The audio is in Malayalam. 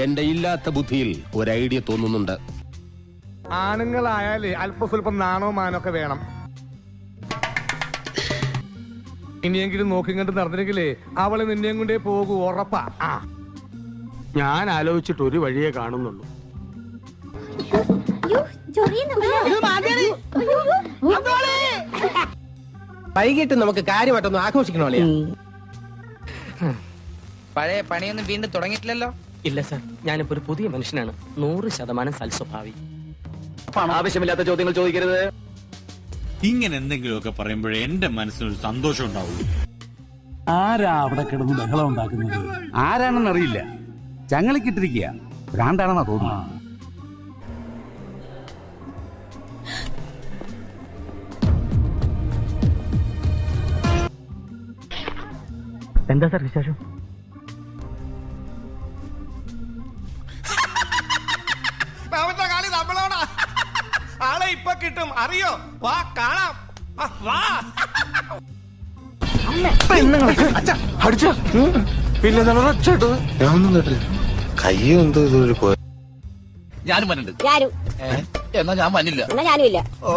എന്റെ ഇല്ലാത്ത ബുദ്ധിയിൽ ഒരു ഐഡിയ തോന്നുന്നുണ്ട്. ആണുങ്ങളായാലേ അല്പ സ്വല്പം നാണോ മാനൊക്കെ വേണം. ഇനിയെങ്കിലും നോക്കിങ്ങോട്ട് നടന്നില്ലെങ്കിലേ അവളെ നിന്നെയും കൊണ്ടേ പോകൂ, ഉറപ്പാ. ഞാൻ ആലോചിച്ചിട്ട് ഒരു വഴിയേ കാണുന്നുള്ളൂ. വൈകിട്ട് നമുക്ക് കാര്യമായിട്ടൊന്നും ആഘോഷിക്കണമല്ലേ? പഴയ പണിയൊന്നും വീണ്ടും തുടങ്ങിയിട്ടില്ലല്ലോ? ഇല്ല സർ, ഞാനിപ്പോ ഒരു പുതിയ മനുഷ്യനാണ്. 100% സൽസ്വഭാവി. ആവശ്യമില്ലാത്ത ചോദ്യങ്ങൾ ചോദിക്കരുത്. ഇങ്ങനെ എന്തെങ്കിലുമൊക്കെ പറയുമ്പോഴേ എന്റെ മനസ്സിനൊരു സന്തോഷം ഉണ്ടാവുള്ളൂ. ആരാ അവിടെ കിടന്ന് ബഹളം ഉണ്ടാക്കുന്നത്? ആരാണെന്നറിയില്ല. ചങ്ങളിക്കിട്ടിരിക്കുക. ഭ്രാന്താണെന്നാ തോന്നുന്നു. എന്താ സാർ വിശേഷം? കളി നമ്മളോടാ. ആളെ ഇപ്പൊ കിട്ടും, അറിയോ? വാ കാണാം. വാ. പിന്നെ ഞാനൊന്നും കേട്ടില്ല. കയ്യും എന്തോ ഇതുവഴി പോയ. ഞാനും വന്നിട്ടുണ്ട്. ഞാനും. എന്നാ ഞാൻ വന്നില്ല. എന്നാ ഞാനും ഇല്ല. ഓ